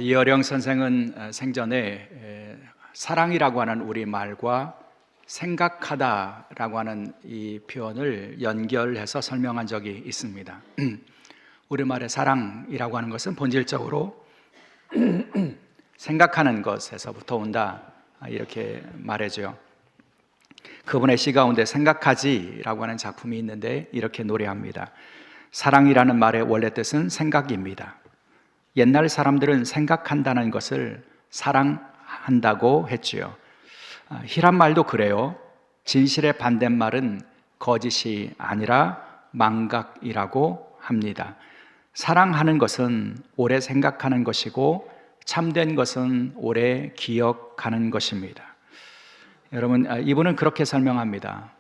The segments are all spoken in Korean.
이어령 선생은 생전에 사랑이라고 하는 우리말과 생각하다라고 하는 이 표현을 연결해서 설명한 적이 있습니다. 우리말의 사랑이라고 하는 것은 본질적으로 생각하는 것에서부터 온다, 이렇게 말해줘요. 그분의 시 가운데 생각하지라고 하는 작품이 있는데 이렇게 노래합니다. 사랑이라는 말의 원래 뜻은 생각입니다. 옛날 사람들은 생각한다는 것을 사랑한다고 했지요. 희란 말도 그래요. 진실의 반대말은 거짓이 아니라 망각이라고 합니다. 사랑하는 것은 오래 생각하는 것이고 참된 것은 오래 기억하는 것입니다. 여러분, 이분은 그렇게 설명합니다.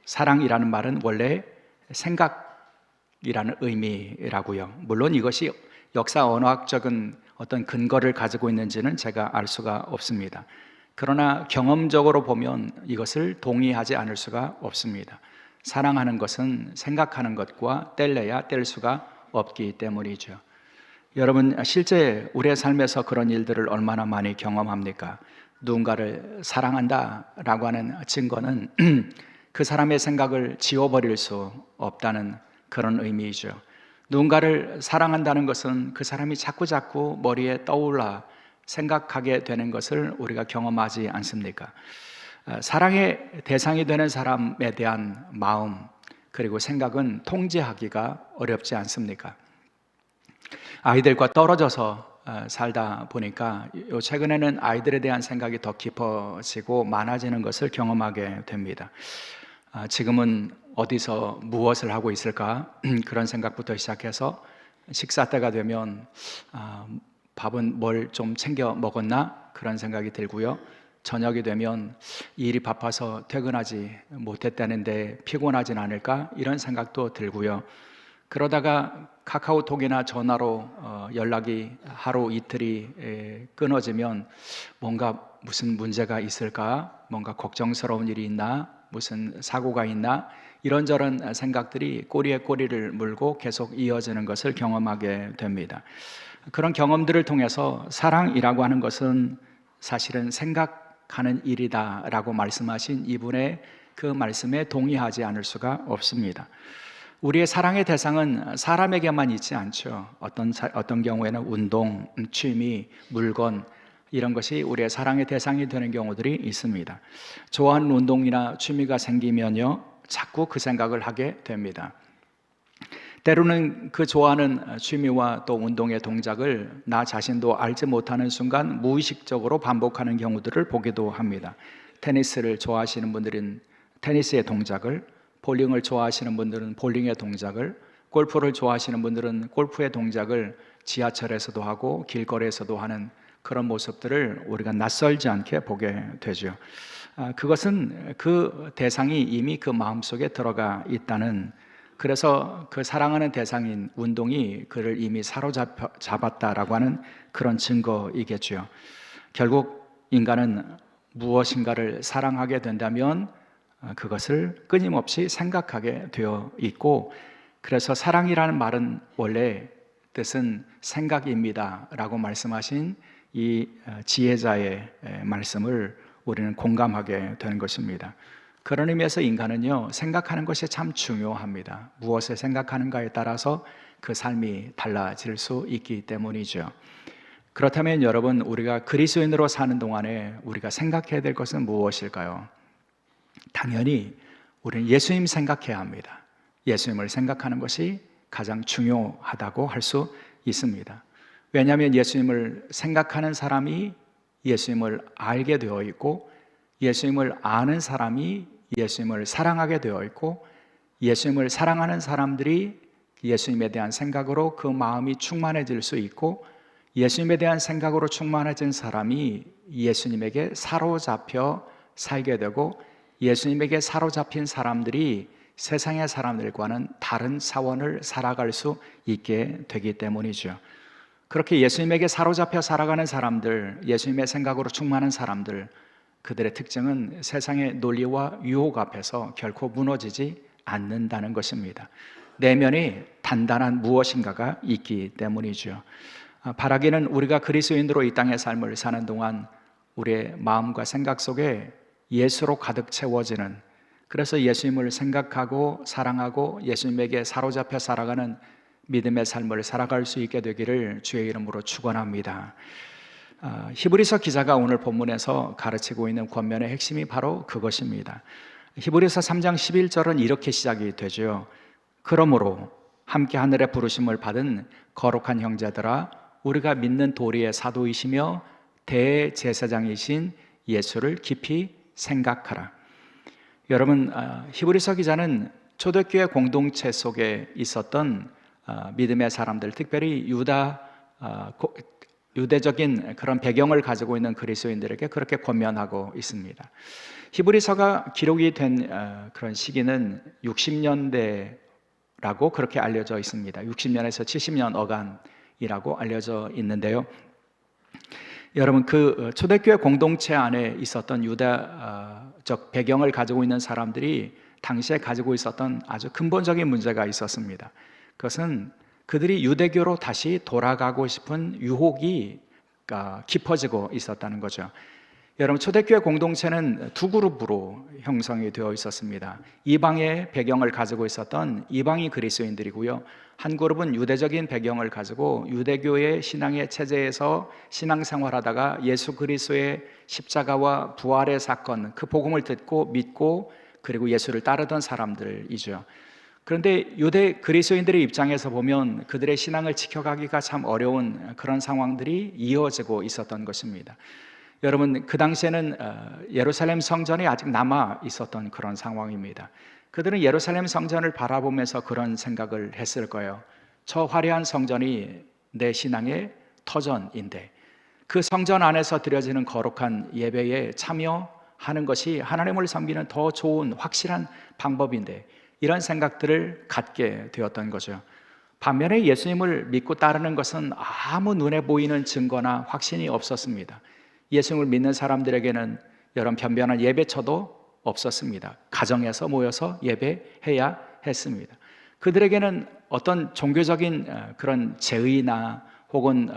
사랑이라는 말은 원래 생각이라는 의미라고요. 물론 이것이 역사 언어학적인 어떤 근거를 가지고 있는지는 제가 알 수가 없습니다. 그러나 경험적으로 보면 이것을 동의하지 않을 수가 없습니다. 사랑하는 것은 생각하는 것과 뗄래야 뗄 수가 없기 때문이죠. 여러분, 실제 우리의 삶에서 그런 일들을 얼마나 많이 경험합니까? 누군가를 사랑한다라고 하는 증거는 그 사람의 생각을 지워버릴 수 없다는 그런 의미이죠. 누군가를 사랑한다는 것은 그 사람이 자꾸 머리에 떠올라 생각하게 되는 것을 우리가 경험하지 않습니까? 사랑의 대상이 되는 사람에 대한 마음 그리고 생각은 통제하기가 어렵지 않습니까? 아이들과 떨어져서 살다 보니까 최근에는 아이들에 대한 생각이 더 깊어지고 많아지는 것을 경험하게 됩니다. 지금은 어디서 무엇을 하고 있을까? 그런 생각부터 시작해서 식사 때가 되면 밥은 뭘 좀 챙겨 먹었나? 그런 생각이 들고요. 저녁이 되면 일이 바빠서 퇴근하지 못했다는데 피곤하진 않을까? 이런 생각도 들고요. 그러다가 카카오톡이나 전화로 연락이 하루 이틀이 끊어지면 뭔가 무슨 문제가 있을까? 뭔가 걱정스러운 일이 있나? 무슨 사고가 있나? 이런저런 생각들이 꼬리에 꼬리를 물고 계속 이어지는 것을 경험하게 됩니다. 그런 경험들을 통해서 사랑이라고 하는 것은 사실은 생각하는 일이다라고 말씀하신 이분의 그 말씀에 동의하지 않을 수가 없습니다. 우리의 사랑의 대상은 사람에게만 있지 않죠. 어떤 경우에는 운동, 취미, 물건 이런 것이 우리의 사랑의 대상이 되는 경우들이 있습니다. 좋아하는 운동이나 취미가 생기면요, 자꾸 그 생각을 하게 됩니다. 때로는 그 좋아하는 취미와 또 운동의 동작을 나 자신도 알지 못하는 순간 무의식적으로 반복하는 경우들을 보기도 합니다. 테니스를 좋아하시는 분들은 테니스의 동작을, 볼링을 좋아하시는 분들은 볼링의 동작을, 골프를 좋아하시는 분들은 골프의 동작을 지하철에서도 하고 길거리에서도 하는 그런 모습들을 우리가 낯설지 않게 보게 되죠. 그것은 그 대상이 이미 그 마음속에 들어가 있다는, 그래서 그 사랑하는 대상인 운동이 그를 이미 사로잡았다라고 하는 그런 증거이겠죠. 결국 인간은 무엇인가를 사랑하게 된다면 그것을 끊임없이 생각하게 되어 있고, 그래서 사랑이라는 말은 원래 뜻은 생각입니다 라고 말씀하신 이 지혜자의 말씀을 우리는 공감하게 되는 것입니다. 그런 의미에서 인간은요, 생각하는 것이 참 중요합니다. 무엇을 생각하는가에 따라서 그 삶이 달라질 수 있기 때문이죠. 그렇다면 여러분, 우리가 그리스도인으로 사는 동안에 우리가 생각해야 될 것은 무엇일까요? 당연히 우리는 예수님 생각해야 합니다. 예수님을 생각하는 것이 가장 중요하다고 할 수 있습니다. 왜냐하면 예수님을 생각하는 사람이 예수님을 알게 되어 있고, 예수님을 아는 사람이 예수님을 사랑하게 되어 있고, 예수님을 사랑하는 사람들이 예수님에 대한 생각으로 그 마음이 충만해질 수 있고, 예수님에 대한 생각으로 충만해진 사람이 예수님에게 사로잡혀 살게 되고, 예수님에게 사로잡힌 사람들이 세상의 사람들과는 다른 차원을 살아갈 수 있게 되기 때문이죠. 그렇게 예수님에게 사로잡혀 살아가는 사람들, 예수님의 생각으로 충만한 사람들, 그들의 특징은 세상의 논리와 유혹 앞에서 결코 무너지지 않는다는 것입니다. 내면에 단단한 무엇인가가 있기 때문이죠. 바라기는 우리가 그리스도인으로 이 땅의 삶을 사는 동안 우리의 마음과 생각 속에 예수로 가득 채워지는, 그래서 예수님을 생각하고 사랑하고 예수님에게 사로잡혀 살아가는 믿음의 삶을 살아갈 수 있게 되기를 주의 이름으로 축원합니다. 히브리서 기자가 오늘 본문에서 가르치고 있는 권면의 핵심이 바로 그것입니다. 히브리서 3장 11절은 이렇게 시작이 되죠. 그러므로 함께 하늘의 부르심을 받은 거룩한 형제들아, 우리가 믿는 도리의 사도이시며 대제사장이신 예수를 깊이 생각하라. 여러분, 히브리서 기자는 초대교회 공동체 속에 있었던 믿음의 사람들, 특별히 유대적인 그런 배경을 가지고 있는 그리스도인들에게 그렇게 권면하고 있습니다. 히브리서가 기록이 된 그런 시기는 60년대라고 그렇게 알려져 있습니다. 60년에서 70년 어간이라고 알려져 있는데요. 여러분, 그 초대교회 공동체 안에 있었던 유다적 배경을 가지고 있는 사람들이 당시에 가지고 있었던 아주 근본적인 문제가 있었습니다. 그것은 그들이 유대교로 다시 돌아가고 싶은 유혹이 깊어지고 있었다는 거죠. 여러분, 초대교회 공동체는 두 그룹으로 형성이 되어 있었습니다. 이방의 배경을 가지고 있었던 이방인 그리스도인들이고요, 한 그룹은 유대적인 배경을 가지고 유대교의 신앙의 체제에서 신앙생활하다가 예수 그리스도의 십자가와 부활의 사건, 그 복음을 듣고 믿고 그리고 예수를 따르던 사람들이죠. 그런데 유대 그리스도인들의 입장에서 보면 그들의 신앙을 지켜가기가 참 어려운 그런 상황들이 이어지고 있었던 것입니다. 여러분, 그 당시에는 예루살렘 성전이 아직 남아 있었던 그런 상황입니다. 그들은 예루살렘 성전을 바라보면서 그런 생각을 했을 거예요. 저 화려한 성전이 내 신앙의 터전인데, 그 성전 안에서 드려지는 거룩한 예배에 참여하는 것이 하나님을 섬기는 더 좋은 확실한 방법인데, 이런 생각들을 갖게 되었던 거죠. 반면에 예수님을 믿고 따르는 것은 아무 눈에 보이는 증거나 확신이 없었습니다. 예수님을 믿는 사람들에게는 여러 변변한 예배처도 없었습니다. 가정에서 모여서 예배해야 했습니다. 그들에게는 어떤 종교적인 그런 제의나 혹은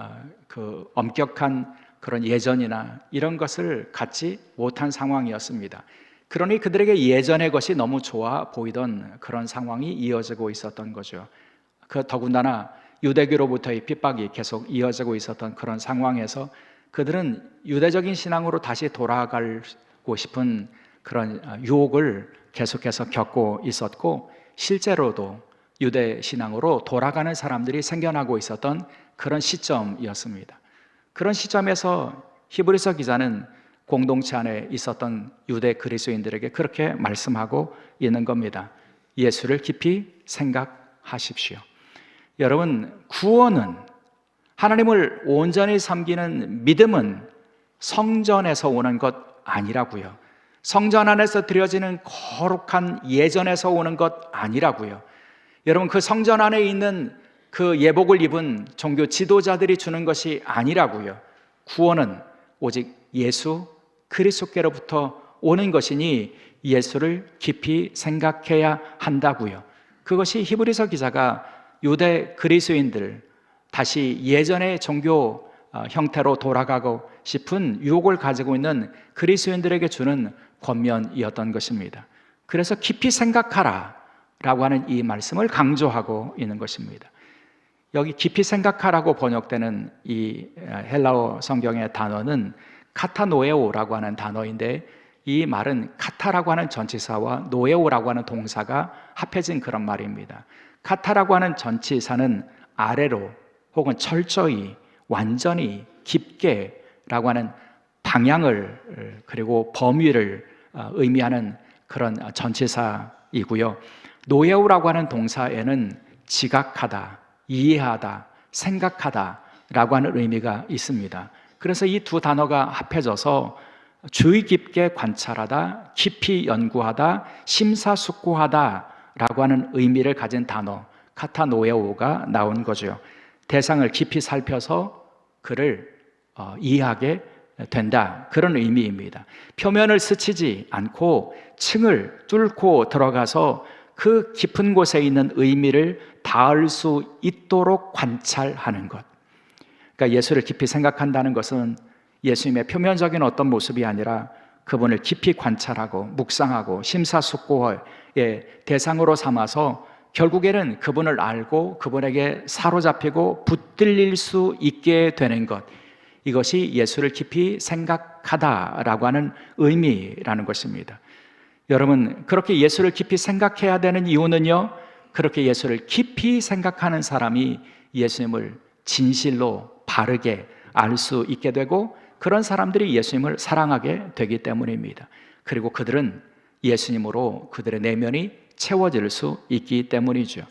그 엄격한 그런 예전이나 이런 것을 갖지 못한 상황이었습니다. 그러니 그들에게 예전의 것이 너무 좋아 보이던 그런 상황이 이어지고 있었던 거죠. 더군다나 유대교로부터의 핍박이 계속 이어지고 있었던 그런 상황에서 그들은 유대적인 신앙으로 다시 돌아가고 싶은 그런 유혹을 계속해서 겪고 있었고, 실제로도 유대 신앙으로 돌아가는 사람들이 생겨나고 있었던 그런 시점이었습니다. 그런 시점에서 히브리서 기자는 공동체 안에 있었던 유대 그리스도인들에게 그렇게 말씀하고 있는 겁니다. 예수를 깊이 생각하십시오. 여러분, 구원은, 하나님을 온전히 섬기는 믿음은 성전에서 오는 것 아니라고요. 성전 안에서 드려지는 거룩한 예전에서 오는 것 아니라고요. 여러분, 그 성전 안에 있는 그 예복을 입은 종교 지도자들이 주는 것이 아니라고요. 구원은 오직 예수 그리스도께로부터 오는 것이니 예수를 깊이 생각해야 한다고요. 그것이 히브리서 기자가 유대 그리스도인들, 다시 예전의 종교 형태로 돌아가고 싶은 유혹을 가지고 있는 그리스도인들에게 주는 권면이었던 것입니다. 그래서 깊이 생각하라 라고 하는 이 말씀을 강조하고 있는 것입니다. 여기 깊이 생각하라고 번역되는 이 헬라어 성경의 단어는 카타노에오라고 하는 단어인데, 이 말은 카타라고 하는 전치사와 노에오라고 하는 동사가 합해진 그런 말입니다. 카타라고 하는 전치사는 아래로 혹은 철저히, 완전히, 깊게 라고 하는 방향을 그리고 범위를 의미하는 그런 전치사이고요. 노에오라고 하는 동사에는 지각하다, 이해하다, 생각하다 라고 하는 의미가 있습니다. 그래서 이 두 단어가 합해져서 주의 깊게 관찰하다, 깊이 연구하다, 심사숙고하다 라고 하는 의미를 가진 단어 카타노에오가 나온 거죠. 대상을 깊이 살펴서 그를 이해하게 된다, 그런 의미입니다. 표면을 스치지 않고 층을 뚫고 들어가서 그 깊은 곳에 있는 의미를 닿을 수 있도록 관찰하는 것. 그러니까 예수를 깊이 생각한다는 것은 예수님의 표면적인 어떤 모습이 아니라 그분을 깊이 관찰하고 묵상하고 심사숙고의 대상으로 삼아서 결국에는 그분을 알고 그분에게 사로잡히고 붙들릴 수 있게 되는 것, 이것이 예수를 깊이 생각하다라고 하는 의미라는 것입니다. 여러분, 그렇게 예수를 깊이 생각해야 되는 이유는요, 그렇게 예수를 깊이 생각하는 사람이 예수님을 진실로 바르게 알 수 있게 되고 그런 사람들이 예수님을 사랑하게 되기 때문입니다. 그리고 그들은 예수님으로 그들의 내면이 채워질 수 있기 때문이죠.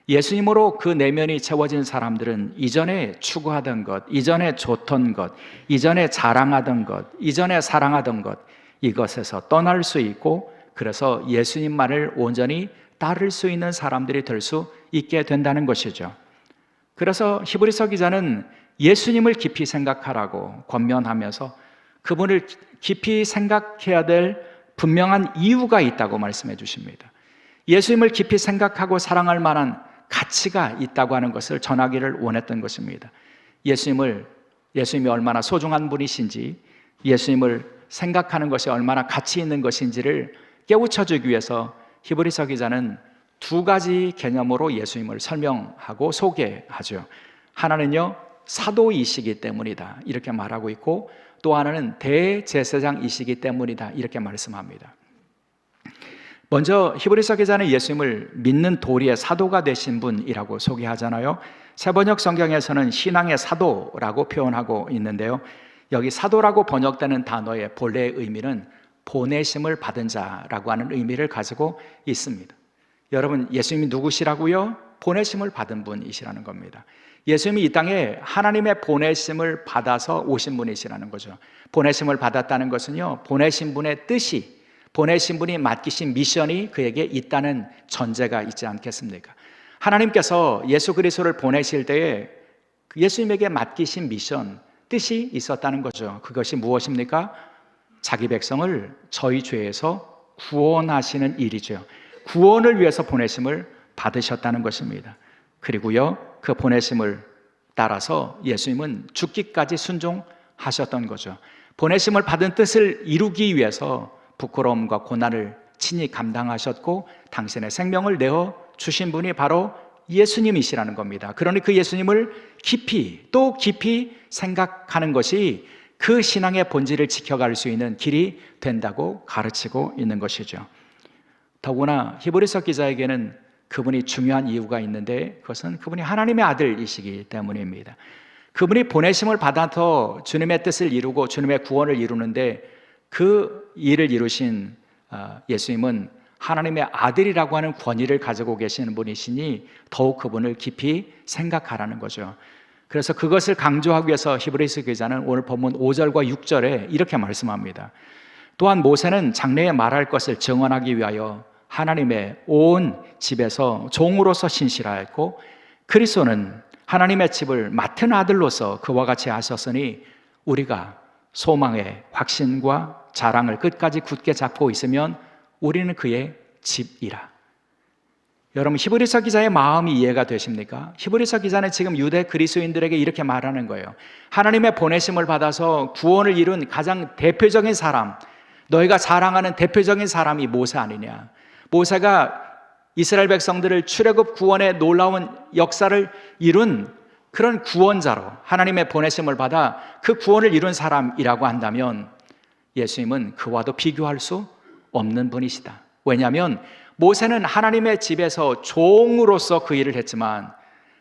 예수님으로 그 내면이 채워진 사람들은 이전에 추구하던 것, 이전에 좋던 것, 이전에 자랑하던 것, 이전에 사랑하던 것, 이것에서 떠날 수 있고 그래서 예수님만을 온전히 따를 수 있는 사람들이 될 수 있게 된다는 것이죠. 그래서 히브리서 기자는 예수님을 깊이 생각하라고 권면하면서 그분을 깊이 생각해야 될 분명한 이유가 있다고 말씀해 주십니다. 예수님을 깊이 생각하고 사랑할 만한 가치가 있다고 하는 것을 전하기를 원했던 것입니다. 예수님이 얼마나 소중한 분이신지, 예수님을 생각하는 것이 얼마나 가치 있는 것인지를 깨우쳐주기 위해서 히브리서 기자는 두 가지 개념으로 예수님을 설명하고 소개하죠. 하나는요, 사도이시기 때문이다 이렇게 말하고 있고, 또 하나는 대제사장이시기 때문이다 이렇게 말씀합니다. 먼저 히브리서 기자는 예수님을 믿는 도리의 사도가 되신 분이라고 소개하잖아요. 세번역 성경에서는 신앙의 사도라고 표현하고 있는데요, 여기 사도라고 번역되는 단어의 본래의 의미는 보내심을 받은 자라고 하는 의미를 가지고 있습니다. 여러분, 예수님이 누구시라고요? 보내심을 받은 분이시라는 겁니다. 예수님이 이 땅에 하나님의 보내심을 받아서 오신 분이시라는 거죠. 보내심을 받았다는 것은요, 보내신 분의 뜻이, 보내신 분이 맡기신 미션이 그에게 있다는 전제가 있지 않겠습니까? 하나님께서 예수 그리스도를 보내실 때에 예수님에게 맡기신 미션, 뜻이 있었다는 거죠. 그것이 무엇입니까? 자기 백성을 저희 죄에서 구원하시는 일이죠. 구원을 위해서 보내심을 받으셨다는 것입니다. 그리고요, 그 보내심을 따라서 예수님은 죽기까지 순종하셨던 거죠. 보내심을 받은 뜻을 이루기 위해서 부끄러움과 고난을 친히 감당하셨고 당신의 생명을 내어 주신 분이 바로 예수님이시라는 겁니다. 그러니 그 예수님을 깊이 또 깊이 생각하는 것이 그 신앙의 본질을 지켜갈 수 있는 길이 된다고 가르치고 있는 것이죠. 더구나 히브리서 기자에게는 그분이 중요한 이유가 있는데 그것은 그분이 하나님의 아들이시기 때문입니다. 그분이 보내심을 받아서 주님의 뜻을 이루고 주님의 구원을 이루는데 그 일을 이루신 예수님은 하나님의 아들이라고 하는 권위를 가지고 계시는 분이시니 더욱 그분을 깊이 생각하라는 거죠. 그래서 그것을 강조하기 위해서 히브리서 기자는 오늘 본문 5절과 6절에 이렇게 말씀합니다. 또한 모세는 장래에 말할 것을 증언하기 위하여 하나님의 온 집에서 종으로서 신실하였고 그리스도는 하나님의 집을 맡은 아들로서 그와 같이 하셨으니 우리가 소망의 확신과 자랑을 끝까지 굳게 잡고 있으면 우리는 그의 집이라. 여러분, 히브리서 기자의 마음이 이해가 되십니까? 히브리서 기자는 지금 유대 그리스도인들에게 이렇게 말하는 거예요. 하나님의 보내심을 받아서 구원을 이룬 가장 대표적인 사람, 너희가 자랑하는 대표적인 사람이 모세 아니냐? 모세가 이스라엘 백성들을 출애굽 구원의 놀라운 역사를 이룬 그런 구원자로 하나님의 보내심을 받아 그 구원을 이룬 사람이라고 한다면 예수님은 그와도 비교할 수 없는 분이시다. 왜냐하면 모세는 하나님의 집에서 종으로서 그 일을 했지만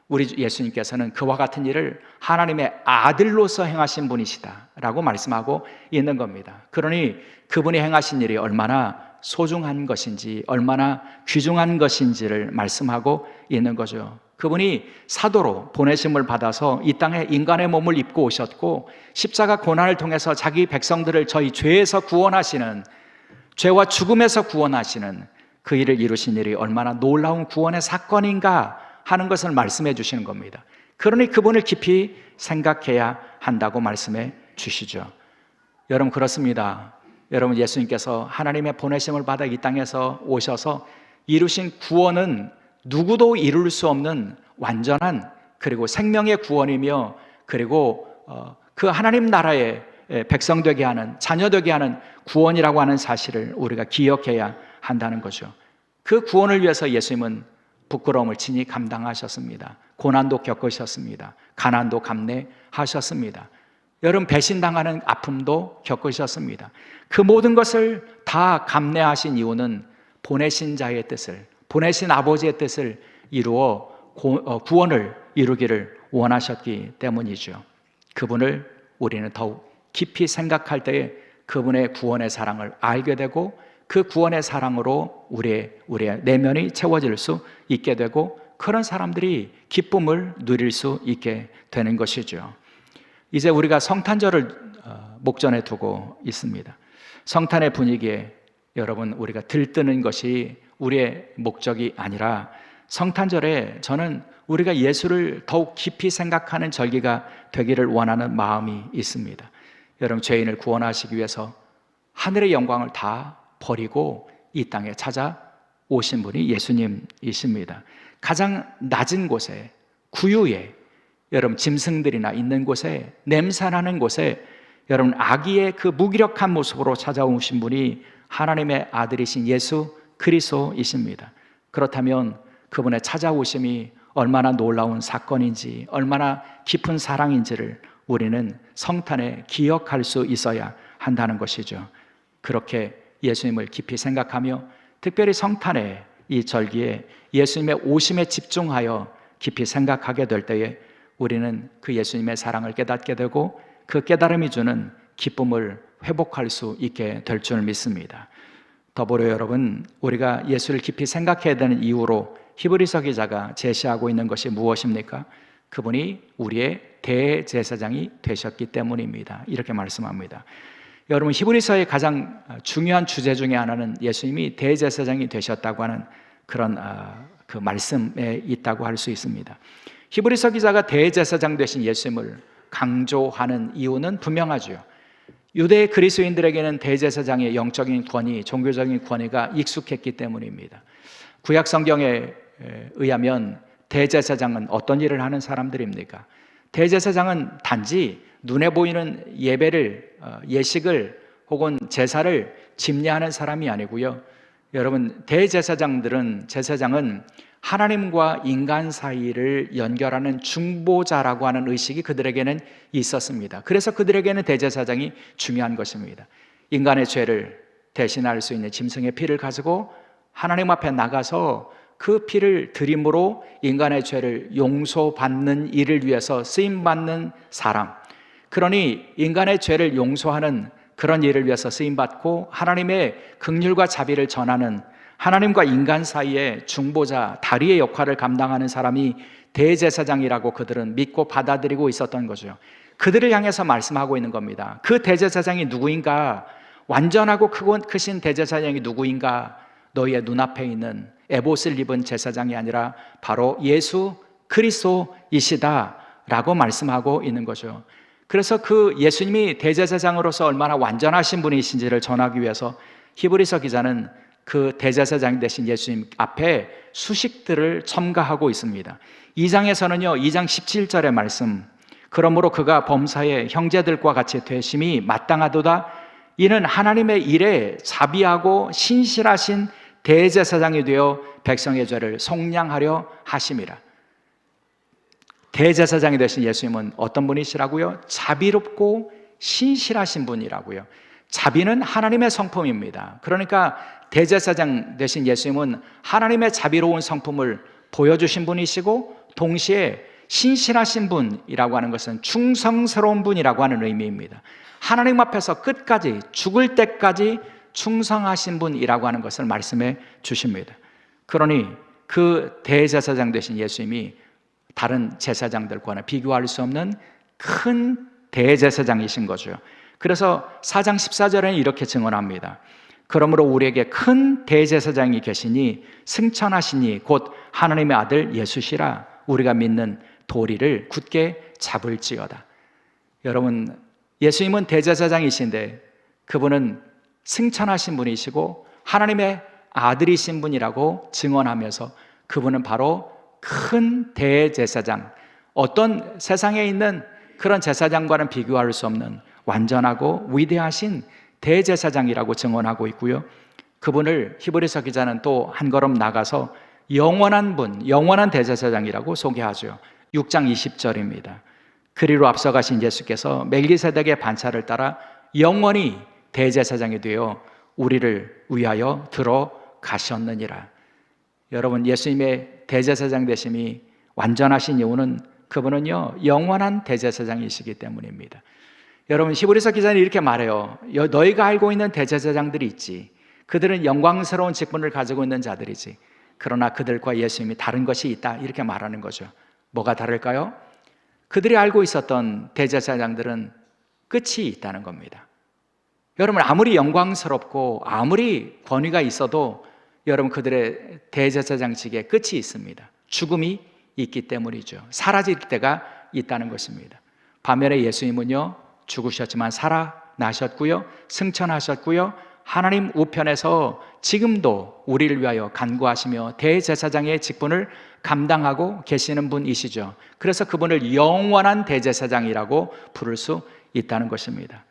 우리 예수님께서는 그와 같은 일을 하나님의 아들로서 행하신 분이시다 라고 말씀하고 있는 겁니다. 그러니 그분이 행하신 일이 얼마나 소중한 것인지 얼마나 귀중한 것인지를 말씀하고 있는 거죠. 그분이 사도로 보내심을 받아서 이 땅에 인간의 몸을 입고 오셨고 십자가 고난을 통해서 자기 백성들을 저희 죄에서 구원하시는, 죄와 죽음에서 구원하시는 그 일을 이루신 일이 얼마나 놀라운 구원의 사건인가 하는 것을 말씀해 주시는 겁니다. 그러니 그분을 깊이 생각해야 한다고 말씀해 주시죠. 여러분, 그렇습니다. 여러분, 예수님께서 하나님의 보내심을 받아 이 땅에서 오셔서 이루신 구원은 누구도 이룰 수 없는 완전한 그리고 생명의 구원이며 그리고 그 하나님 나라의 백성 되게 하는, 자녀 되게 하는 구원이라고 하는 사실을 우리가 기억해야 한다는 거죠. 그 구원을 위해서 예수님은 부끄러움을 친히 감당하셨습니다. 고난도 겪으셨습니다. 가난도 감내하셨습니다. 여러분, 배신당하는 아픔도 겪으셨습니다. 그 모든 것을 다 감내하신 이유는 보내신 자의 뜻을, 보내신 아버지의 뜻을 이루어 구원을 이루기를 원하셨기 때문이죠. 그분을 우리는 더욱 깊이 생각할 때에 그분의 구원의 사랑을 알게 되고, 그 구원의 사랑으로 우리의 내면이 채워질 수 있게 되고, 그런 사람들이 기쁨을 누릴 수 있게 되는 것이죠. 이제 우리가 성탄절을 목전에 두고 있습니다. 성탄의 분위기에 여러분, 우리가 들뜨는 것이 우리의 목적이 아니라, 성탄절에 저는 우리가 예수를 더욱 깊이 생각하는 절기가 되기를 원하는 마음이 있습니다. 여러분, 죄인을 구원하시기 위해서 하늘의 영광을 다 버리고 이 땅에 찾아오신 분이 예수님이십니다. 가장 낮은 곳에, 구유에, 여러분 짐승들이나 있는 곳에, 냄새나는 곳에 여러분 아기의 그 무기력한 모습으로 찾아오신 분이 하나님의 아들이신 예수 그리스도이십니다. 그렇다면 그분의 찾아오심이 얼마나 놀라운 사건인지, 얼마나 깊은 사랑인지를 우리는 성탄에 기억할 수 있어야 한다는 것이죠. 그렇게 예수님을 깊이 생각하며, 특별히 성탄의 이 절기에 예수님의 오심에 집중하여 깊이 생각하게 될 때에 우리는 그 예수님의 사랑을 깨닫게 되고, 그 깨달음이 주는 기쁨을 회복할 수 있게 될 줄 믿습니다. 더불어 여러분, 우리가 예수를 깊이 생각해야 되는 이유로 히브리서 기자가 제시하고 있는 것이 무엇입니까? 그분이 우리의 대제사장이 되셨기 때문입니다. 이렇게 말씀합니다. 여러분, 히브리서의 가장 중요한 주제 중에 하나는 예수님이 대제사장이 되셨다고 하는 그런 그 말씀에 있다고 할 수 있습니다. 히브리서 기자가 대제사장 되신 예수님을 강조하는 이유는 분명하죠. 유대 그리스도인들에게는 대제사장의 영적인 권위, 종교적인 권위가 익숙했기 때문입니다. 구약 성경에 의하면 대제사장은 어떤 일을 하는 사람들입니까? 대제사장은 단지 눈에 보이는 예배를, 예식을 혹은 제사를 집례하는 사람이 아니고요. 여러분, 제사장은 하나님과 인간 사이를 연결하는 중보자라고 하는 의식이 그들에게는 있었습니다. 그래서 그들에게는 대제사장이 중요한 것입니다. 인간의 죄를 대신할 수 있는 짐승의 피를 가지고 하나님 앞에 나가서 그 피를 드림으로 인간의 죄를 용서받는 일을 위해서 쓰임받는 사람, 그러니 인간의 죄를 용서하는 그런 일을 위해서 쓰임받고 하나님의 긍휼과 자비를 전하는, 하나님과 인간 사이의 중보자, 다리의 역할을 감당하는 사람이 대제사장이라고 그들은 믿고 받아들이고 있었던 거죠. 그들을 향해서 말씀하고 있는 겁니다. 그 대제사장이 누구인가? 완전하고 크신 대제사장이 누구인가? 너희의 눈앞에 있는 에봇을 입은 제사장이 아니라 바로 예수 그리스도이시다 라고 말씀하고 있는 거죠. 그래서 그 예수님이 대제사장으로서 얼마나 완전하신 분이신지를 전하기 위해서 히브리서 기자는 그 대제사장 되신 예수님 앞에 수식들을 첨가하고 있습니다. 2장에서는요, 2장 17절의 말씀, 그러므로 그가 범사의 형제들과 같이 되심이 마땅하도다. 이는 하나님의 일에 자비하고 신실하신 대제사장이 되어 백성의 죄를 속량하려 하심이라. 대제사장이 되신 예수님은 어떤 분이시라고요? 자비롭고 신실하신 분이라고요. 자비는 하나님의 성품입니다. 그러니까 대제사장 되신 예수님은 하나님의 자비로운 성품을 보여주신 분이시고, 동시에 신실하신 분이라고 하는 것은 충성스러운 분이라고 하는 의미입니다. 하나님 앞에서 끝까지, 죽을 때까지 충성하신 분이라고 하는 것을 말씀해 주십니다. 그러니 그 대제사장 되신 예수님이 다른 제사장들과는 비교할 수 없는 큰 대제사장이신 거죠. 그래서 4장 14절에는 이렇게 증언합니다. 그러므로 우리에게 큰 대제사장이 계시니 승천하시니 곧 하나님의 아들 예수시라. 우리가 믿는 도리를 굳게 잡을지어다. 여러분, 예수님은 대제사장이신데 그분은 승천하신 분이시고 하나님의 아들이신 분이라고 증언하면서 그분은 바로 큰 대제사장, 어떤 세상에 있는 그런 제사장과는 비교할 수 없는 완전하고 위대하신 대제사장이라고 증언하고 있고요. 그분을 히브리서 기자는 또 한 걸음 나가서 영원한 분, 영원한 대제사장이라고 소개하죠. 6장 20절입니다. 그리로 앞서가신 예수께서 멜기세덱의 반차를 따라 영원히 대제사장이 되어 우리를 위하여 들어가셨느니라. 여러분, 예수님의 대제사장 되심이 완전하신 이유는 그분은요 영원한 대제사장이시기 때문입니다. 여러분, 히브리서 기자는 이렇게 말해요. 너희가 알고 있는 대제사장들이 있지. 그들은 영광스러운 직분을 가지고 있는 자들이지. 그러나 그들과 예수님이 다른 것이 있다, 이렇게 말하는 거죠. 뭐가 다를까요? 그들이 알고 있었던 대제사장들은 끝이 있다는 겁니다. 여러분, 아무리 영광스럽고 아무리 권위가 있어도 여러분, 그들의 대제사장직에 끝이 있습니다. 죽음이 있기 때문이죠. 사라질 때가 있다는 것입니다. 반면에 예수님은요 죽으셨지만 살아나셨고요, 승천하셨고요, 하나님 우편에서 지금도 우리를 위하여 간구하시며 대제사장의 직분을 감당하고 계시는 분이시죠. 그래서 그분을 영원한 대제사장이라고 부를 수 있다는 것입니다.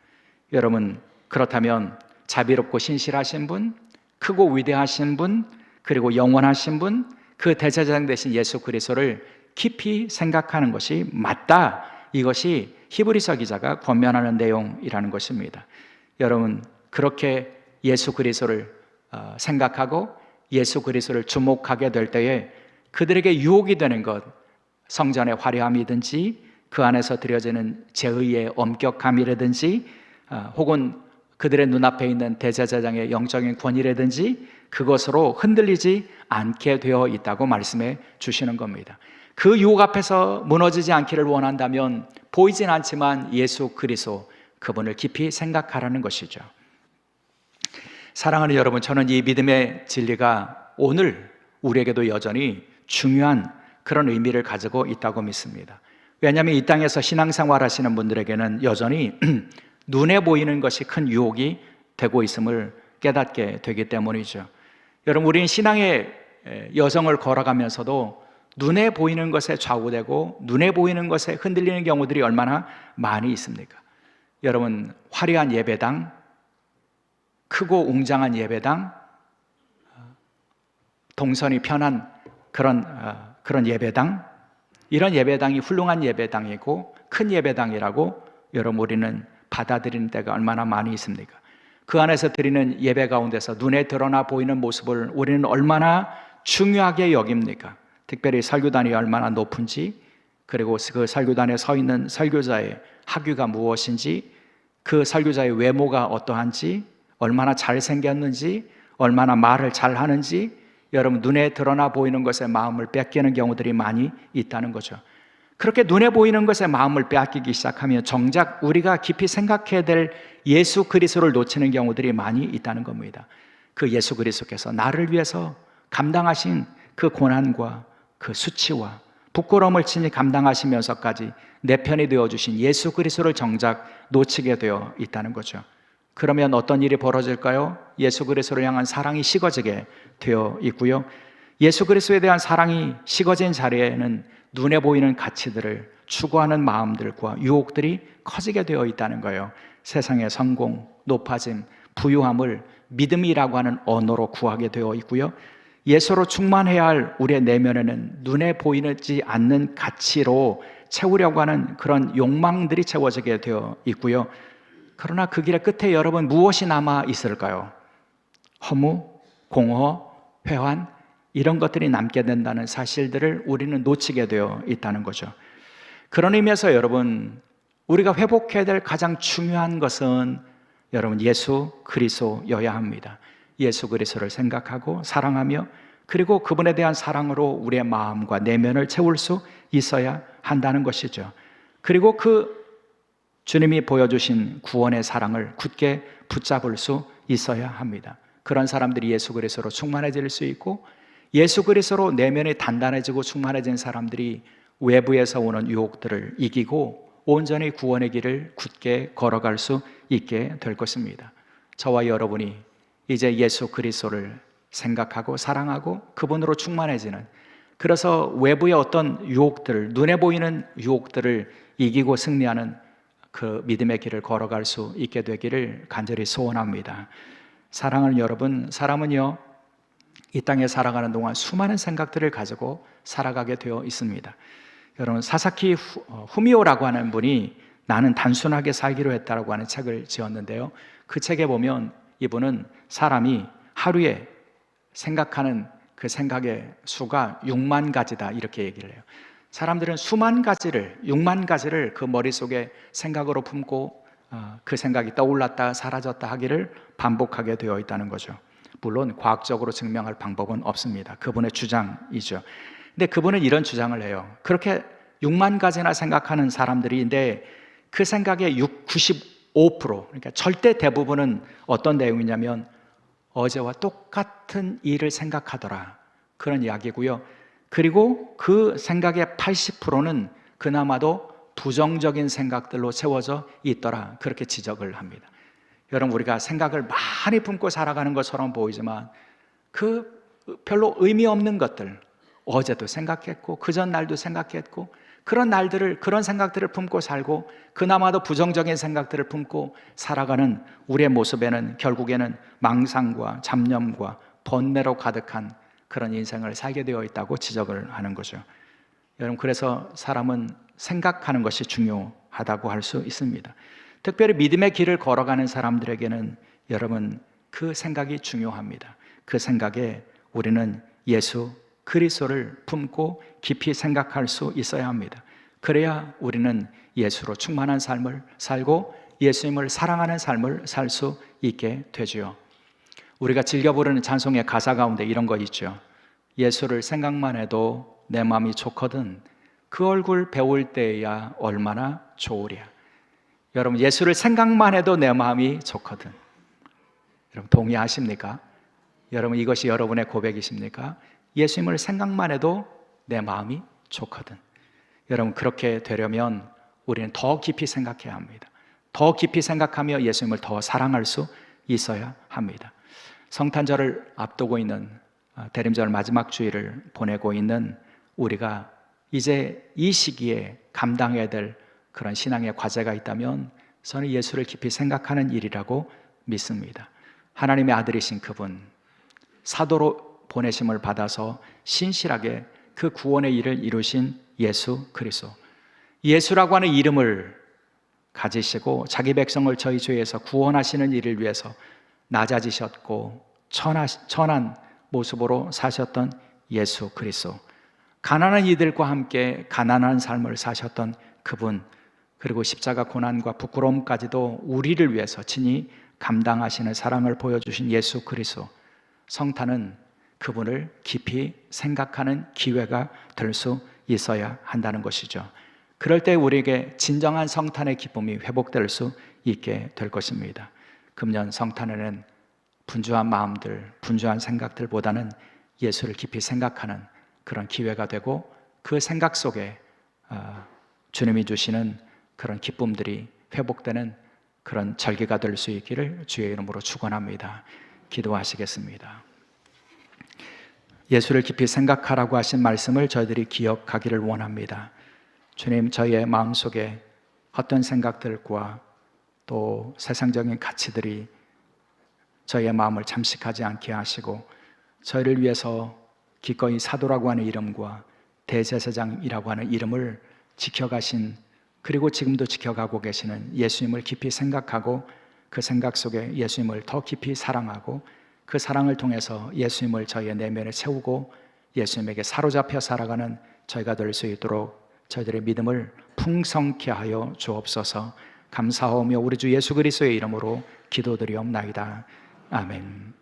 여러분, 그렇다면 자비롭고 신실하신 분, 크고 위대하신 분, 그리고 영원하신 분, 그 대제사장 되신 예수 그리스도를 깊이 생각하는 것이 맞다, 이것이 히브리서 기자가 권면하는 내용이라는 것입니다. 여러분, 그렇게 예수 그리스도를 생각하고 예수 그리스도를 주목하게 될 때에 그들에게 유혹이 되는 것, 성전의 화려함이든지 그 안에서 드려지는 제의의 엄격함이라든지 혹은 그들의 눈앞에 있는 대제사장의 영적인 권위라든지 그것으로 흔들리지 않게 되어 있다고 말씀해 주시는 겁니다. 그 유혹 앞에서 무너지지 않기를 원한다면 보이진 않지만 예수 그리스도, 그분을 깊이 생각하라는 것이죠. 사랑하는 여러분, 저는 이 믿음의 진리가 오늘 우리에게도 여전히 중요한 그런 의미를 가지고 있다고 믿습니다. 왜냐하면 이 땅에서 신앙생활 하시는 분들에게는 여전히 눈에 보이는 것이 큰 유혹이 되고 있음을 깨닫게 되기 때문이죠. 여러분, 우리는 신앙의 여정을 걸어가면서도 눈에 보이는 것에 좌우되고 눈에 보이는 것에 흔들리는 경우들이 얼마나 많이 있습니까? 여러분, 화려한 예배당, 크고 웅장한 예배당, 동선이 편한 그런 예배당, 이런 예배당이 훌륭한 예배당이고 큰 예배당이라고 여러분 우리는 받아들이는 때가 얼마나 많이 있습니까? 그 안에서 드리는 예배 가운데서 눈에 드러나 보이는 모습을 우리는 얼마나 중요하게 여깁니까? 특별히 설교단이 얼마나 높은지, 그리고 그 설교단에 서 있는 설교자의 학위가 무엇인지, 그 설교자의 외모가 어떠한지, 얼마나 잘생겼는지, 얼마나 말을 잘하는지, 여러분 눈에 드러나 보이는 것에 마음을 뺏기는 경우들이 많이 있다는 거죠. 그렇게 눈에 보이는 것에 마음을 빼앗기기 시작하면 정작 우리가 깊이 생각해야 될 예수 그리스도를 놓치는 경우들이 많이 있다는 겁니다. 그 예수 그리스도께서 나를 위해서 감당하신 그 고난과 그 수치와 부끄러움을 친히 감당하시면서까지 내 편이 되어주신 예수 그리스도를 정작 놓치게 되어 있다는 거죠. 그러면 어떤 일이 벌어질까요? 예수 그리스도를 향한 사랑이 식어지게 되어 있고요, 예수 그리스도에 대한 사랑이 식어진 자리에는 눈에 보이는 가치들을 추구하는 마음들과 유혹들이 커지게 되어 있다는 거예요. 세상의 성공, 높아짐, 부유함을 믿음이라고 하는 언어로 구하게 되어 있고요, 예수로 충만해야 할 우리의 내면에는 눈에 보이지 않는 가치로 채우려고 하는 그런 욕망들이 채워지게 되어 있고요. 그러나 그 길의 끝에 여러분 무엇이 남아 있을까요? 허무, 공허, 회환, 이런 것들이 남게 된다는 사실들을 우리는 놓치게 되어 있다는 거죠. 그런 의미에서 여러분, 우리가 회복해야 될 가장 중요한 것은 여러분 예수 그리스도여야 합니다. 예수 그리스도를 생각하고 사랑하며 그리고 그분에 대한 사랑으로 우리의 마음과 내면을 채울 수 있어야 한다는 것이죠. 그리고 그 주님이 보여주신 구원의 사랑을 굳게 붙잡을 수 있어야 합니다. 그런 사람들이 예수 그리스도로 충만해질 수 있고, 예수 그리스도로 내면이 단단해지고 충만해진 사람들이 외부에서 오는 유혹들을 이기고 온전히 구원의 길을 굳게 걸어갈 수 있게 될 것입니다. 저와 여러분이 이제 예수 그리스도를 생각하고 사랑하고 그분으로 충만해지는 그래서 외부의 어떤 유혹들, 눈에 보이는 유혹들을 이기고 승리하는 그 믿음의 길을 걸어갈 수 있게 되기를 간절히 소원합니다. 사랑하는 여러분, 사람은요, 이 땅에 살아가는 동안 수많은 생각들을 가지고 살아가게 되어 있습니다. 여러분, 사사키 후미오라고 하는 분이 나는 단순하게 살기로 했다라고 하는 책을 지었는데요. 그 책에 보면 이분은 사람이 하루에 생각하는 그 생각의 수가 6만 가지다 이렇게 얘기를 해요. 사람들은 수만 가지를, 6만 가지를 그 머릿속에 생각으로 품고 그 생각이 떠올랐다 사라졌다 하기를 반복하게 되어 있다는 거죠. 물론 과학적으로 증명할 방법은 없습니다. 그분의 주장이죠. 근데 그분은 이런 주장을 해요. 그렇게 6만 가지나 생각하는 사람들인데 그 생각의 95%, 그러니까 절대 대부분은 어떤 내용이냐면 어제와 똑같은 일을 생각하더라, 그런 이야기고요. 그리고 그 생각의 80%는 그나마도 부정적인 생각들로 채워져 있더라, 그렇게 지적을 합니다. 여러분, 우리가 생각을 많이 품고 살아가는 것처럼 보이지만 그 별로 의미 없는 것들, 어제도 생각했고 그 전날도 생각했고 그런 날들을, 그런 생각들을 품고 살고 그나마도 부정적인 생각들을 품고 살아가는 우리의 모습에는 결국에는 망상과 잡념과 번뇌로 가득한 그런 인생을 살게 되어 있다고 지적을 하는 거죠. 여러분, 그래서 사람은 생각하는 것이 중요하다고 할 수 있습니다. 특별히 믿음의 길을 걸어가는 사람들에게는 여러분, 그 생각이 중요합니다. 그 생각에 우리는 예수 그리스도를 품고 깊이 생각할 수 있어야 합니다. 그래야 우리는 예수로 충만한 삶을 살고 예수님을 사랑하는 삶을 살 수 있게 되죠. 우리가 즐겨 부르는 찬송의 가사 가운데 이런 거 있죠. 예수를 생각만 해도 내 마음이 좋거든, 그 얼굴 배울 때야 얼마나 좋으랴. 여러분, 예수를 생각만 해도 내 마음이 좋거든. 여러분, 동의하십니까? 여러분, 이것이 여러분의 고백이십니까? 예수님을 생각만 해도 내 마음이 좋거든. 여러분, 그렇게 되려면 우리는 더 깊이 생각해야 합니다. 더 깊이 생각하며 예수님을 더 사랑할 수 있어야 합니다. 성탄절을 앞두고 있는, 대림절 마지막 주일을 보내고 있는 우리가 이제 이 시기에 감당해야 될 그런 신앙의 과제가 있다면 저는 예수를 깊이 생각하는 일이라고 믿습니다. 하나님의 아들이신 그분, 사도로 보내심을 받아서 신실하게 그 구원의 일을 이루신 예수 그리스도, 예수라고 하는 이름을 가지시고 자기 백성을 저희 죄에서 구원하시는 일을 위해서 낮아지셨고 천한 모습으로 사셨던 예수 그리스도, 가난한 이들과 함께 가난한 삶을 사셨던 그분, 그리고 십자가 고난과 부끄러움까지도 우리를 위해서 친히 감당하시는 사랑을 보여주신 예수 그리스도, 성탄은 그분을 깊이 생각하는 기회가 될 수 있어야 한다는 것이죠. 그럴 때 우리에게 진정한 성탄의 기쁨이 회복될 수 있게 될 것입니다. 금년 성탄에는 분주한 마음들, 분주한 생각들보다는 예수를 깊이 생각하는 그런 기회가 되고 그 생각 속에 주님이 주시는 그런 기쁨들이 회복되는 그런 절기가 될 수 있기를 주의 이름으로 축원합니다. 기도하시겠습니다. 예수를 깊이 생각하라고 하신 말씀을 저희들이 기억하기를 원합니다. 주님, 저희의 마음속에 헛된 생각들과 또 세상적인 가치들이 저희의 마음을 잠식하지 않게 하시고 저희를 위해서 기꺼이 사도라고 하는 이름과 대제사장이라고 하는 이름을 지켜가신, 그리고 지금도 지켜가고 계시는 예수님을 깊이 생각하고 그 생각 속에 예수님을 더 깊이 사랑하고 그 사랑을 통해서 예수님을 저희의 내면에 세우고 예수님에게 사로잡혀 살아가는 저희가 될 수 있도록 저희들의 믿음을 풍성케 하여 주옵소서. 감사하며 우리 주 예수 그리스도의 이름으로 기도드리옵나이다. 아멘.